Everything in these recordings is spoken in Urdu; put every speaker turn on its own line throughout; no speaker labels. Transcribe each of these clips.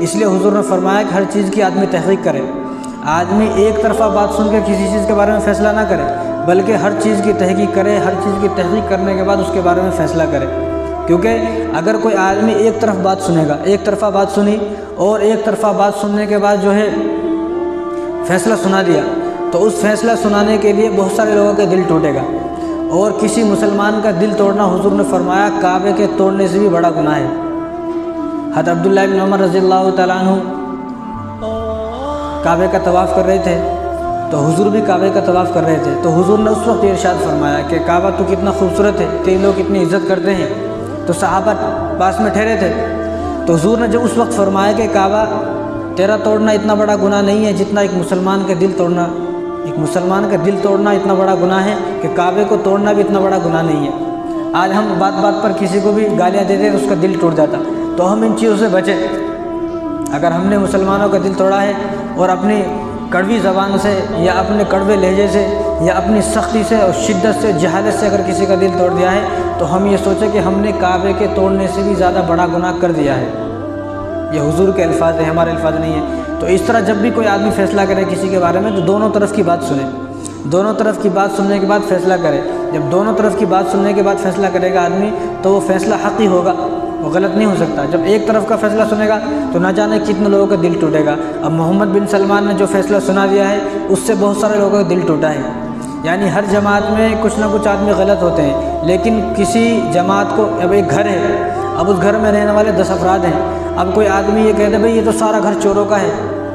اس لیے حضور نے فرمایا کہ ہر چیز کی آدمی تحقیق کرے، آدمی ایک طرفہ بات سن کے کسی چیز کے بارے میں فیصلہ نہ کرے، بلکہ ہر چیز کی تحقیق کرے، ہر چیز کی تحقیق کرنے کے بعد اس کے بارے میں فیصلہ کرے۔ کیونکہ اگر کوئی آدمی ایک طرف بات سنے گا، ایک طرفہ بات سنی اور ایک طرفہ بات سننے کے بعد جو ہے فیصلہ سنا دیا، تو اس فیصلہ سنانے کے لیے بہت سارے لوگوں کا دل ٹوٹے گا، اور کسی مسلمان کا دل توڑنا حضور نے فرمایا کعبے کے توڑنے سے بھی بڑا گناہ ہے۔ حضرت عبداللہ بن عمر رضی اللہ تعالیٰ عنہ کعبے کا طواف کر رہے تھے، تو حضور بھی کعبے کا طواف کر رہے تھے، تو حضور نے اس وقت یہ ارشاد فرمایا کہ کعبہ تو کتنا خوبصورت ہے، تیرے لوگ کتنی عزت کرتے ہیں، تو صحابہ پاس میں ٹھہرے تھے، تو حضور نے جب اس وقت فرمایا کہ کعبہ تیرا توڑنا اتنا بڑا گناہ نہیں ہے جتنا ایک مسلمان کا دل توڑنا، ایک مسلمان کا دل توڑنا اتنا بڑا گناہ ہے کہ کعبے کو توڑنا بھی اتنا بڑا گناہ نہیں ہے۔ آج ہم بات بات پر کسی کو بھی گالیاں دیتے ہیں تو اس کا دل ٹوٹ جاتا، تو ہم ان چیزوں سے بچیں۔ اگر ہم نے مسلمانوں کا دل توڑا ہے اور اپنی کڑوی زبان سے یا اپنے کڑوے لہجے سے یا اپنی سختی سے اور شدت سے جہالت سے اگر کسی کا دل توڑ دیا ہے، تو ہم یہ سوچیں کہ ہم نے کعبے کے توڑنے سے بھی زیادہ بڑا گناہ کر دیا ہے۔ یہ حضور کے الفاظ ہیں، ہمارے الفاظ نہیں ہیں۔ تو اس طرح جب بھی کوئی آدمی فیصلہ کرے کسی کے بارے میں تو دونوں طرف کی بات سنیں، دونوں طرف کی بات سننے کے بعد فیصلہ کرے۔ جب دونوں طرف کی بات سننے کے بعد فیصلہ کرے گا آدمی تو وہ فیصلہ حق ہی ہوگا، وہ غلط نہیں ہو سکتا۔ جب ایک طرف کا فیصلہ سنے گا تو نہ جانے کتنے لوگوں کا دل ٹوٹے گا۔ اب محمد بن سلمان نے جو فیصلہ سنا دیا ہے اس سے بہت سارے لوگوں کا دل ٹوٹا ہے۔ یعنی ہر جماعت میں کچھ نہ کچھ آدمی غلط ہوتے ہیں، لیکن کسی جماعت کو، اب ایک گھر ہے، اب اس گھر میں رہنے والے 10 افراد ہیں، اب کوئی آدمی یہ کہتے بھئی یہ تو سارا گھر چوروں کا ہے،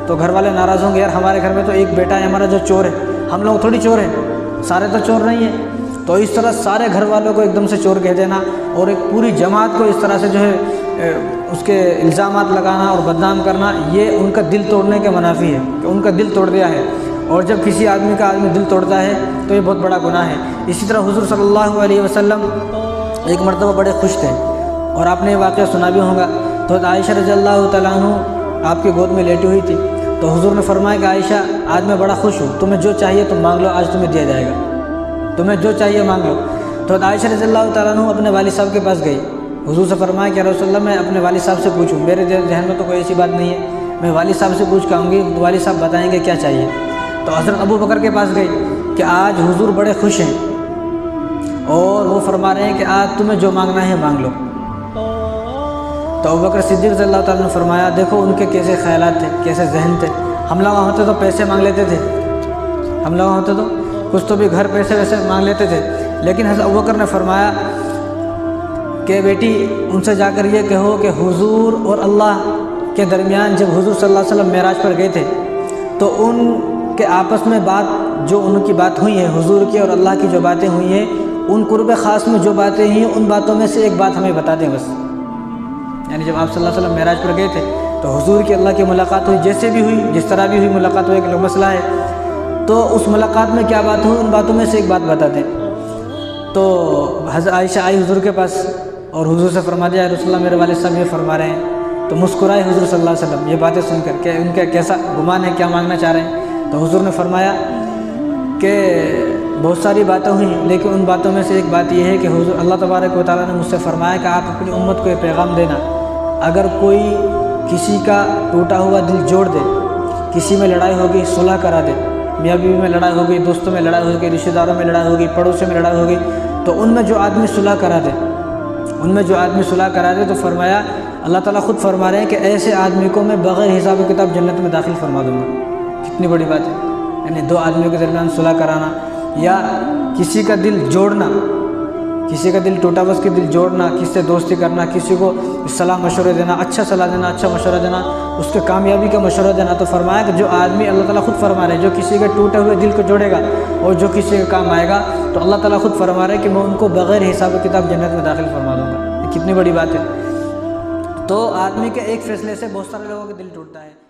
تو گھر والے ناراض ہوں گے، یار ہمارے گھر میں تو ایک بیٹا ہے ہمارا جو چور ہے، ہم لوگ تھوڑی چور ہیں، سارے تو چور نہیں ہیں۔ تو اس طرح سارے گھر والوں کو ایک دم سے چور کہہ دینا اور ایک پوری جماعت کو اس طرح سے جو ہے اس کے الزامات لگانا اور بدنام کرنا، یہ ان کا دل توڑنے کے منافی ہے کہ ان کا دل توڑ دیا ہے۔ اور جب کسی آدمی کا دل توڑتا ہے تو یہ بہت بڑا گناہ ہے۔ اسی طرح حضور صلی اللہ علیہ وسلم ایک مرتبہ بڑے خوش تھے، اور آپ نے یہ واقعہ سنا بھی ہوگا۔ تو عائشہ رضی اللہ تعالیٰ عنہ آپ کی گود میں لیٹی ہوئی تھی، تو حضور نے فرمایا کہ عائشہ آج میں بڑا خوش ہوں، تمہیں جو چاہیے تم مانگ لو، آج تمہیں دیا جائے گا، تمہیں جو چاہیے مانگ لو۔ تو عائشہ رضی اللہ تعالیٰ عنہ اپنے والد صاحب کے پاس گئی، حضور سے فرمایا کہ رسول اللہ میں اپنے والد صاحب سے پوچھوں، میرے ذہن میں تو کوئی ایسی بات نہیں ہے، میں والد صاحب سے پوچھ کے آؤں گی، والد صاحب بتائیں گے کیا چاہیے۔ تو حضرت ابو بکر کے پاس گئی کہ آج حضور بڑے خوش ہیں اور وہ فرما رہے ہیں کہ آج تمہیں جو مانگنا ہے مانگ لو۔ تو ابو بکر صدیق رضی اللہ تعالیٰ نے فرمایا دیکھو ان کے کیسے خیالات تھے، کیسے ذہن تھے، ہم لوگ ہوتے تو پیسے مانگ لیتے تھے، ہم لوگ ہوتے تو کچھ تو بھی گھر پیسے ویسے مانگ لیتے تھے، لیکن حضرت ابو بکر نے فرمایا کہ بیٹی ان سے جا کر یہ کہو کہ حضور اور اللہ کے درمیان جب حضور صلی اللہ علیہ وسلم معراج پر گئے تھے تو ان کے آپس میں بات جو ان کی بات ہوئی ہے، حضور کی اور اللہ کی جو باتیں ہوئی ہیں، ان قرب خاص میں جو باتیں ہیں ان باتوں میں سے ایک بات ہمیں بتا دیں بس۔ یعنی جب آپ صلی اللہ علیہ وسلم معراج پر گئے تھے تو حضور کی اللہ کی ملاقات ہوئی، جیسے بھی ہوئی، جس طرح بھی ہوئی ملاقات ہوئی، ایک مسئلہ ہے، تو اس ملاقات میں کیا بات ہوئی ان باتوں میں سے ایک بات بتا دیں۔ تو حضرت عائشہ آئی حضور کے پاس اور حضور سے فرما دیا رسول اللہ میرے والد صاحب یہ فرما رہے ہیں، تو مسکرائے حضور صلی اللہ علیہ وسلم یہ باتیں سن کر کہ ان کا کیسا گمان ہے، کیا مانگنا چاہ رہے ہیں۔ تو حضور نے فرمایا کہ بہت ساری باتیں ہوئیں لیکن ان باتوں میں سے ایک بات یہ ہے کہ حضور اللہ تبارک و تعالیٰ نے مجھ سے فرمایا کہ آپ اپنی امت کو یہ پیغام دینا، اگر کوئی کسی کا ٹوٹا ہوا دل جوڑ دے، کسی میں لڑائی ہوگی صلح کرا دے، میاں بیوی میں لڑائی ہوگی، دوستوں میں لڑائی ہوگی، رشتہ داروں میں لڑائی ہوگی، پڑوسیوں میں لڑائی ہوگی، تو ان میں جو آدمی صلح کرا دے، ان میں جو آدمی صلح کرا دے، تو فرمایا اللہ تعالیٰ خود فرما رہے ہیں کہ ایسے آدمی کو میں بغیر حساب و کتاب جنت میں داخل فرما دوں گا۔ کتنی بڑی بات ہے، یعنی دو آدمیوں کے درمیان صلح کرانا یا کسی کا دل جوڑنا، کسی کا دل ٹوٹا بس کے دل جوڑنا، کسی سے دوستی کرنا، کسی کو صلاح مشورے دینا، اچھا صلاح دینا، اچھا مشورہ دینا، اس کے کامیابی کا مشورہ دینا۔ تو فرمایا کہ جو آدمی اللہ تعالیٰ خود فرما رہے ہیں جو کسی کے ٹوٹے ہوئے دل کو جوڑے گا اور جو کسی کے کام آئے گا تو اللہ تعالیٰ خود فرما رہے ہیں کہ میں ان کو بغیر حساب و کتاب جنت میں داخل فرما دوں گا۔ یہ کتنی بڑی بات ہے۔ تو آدمی کے ایک فیصلے سے بہت سارے لوگوں کے دل ٹوٹتا ہے۔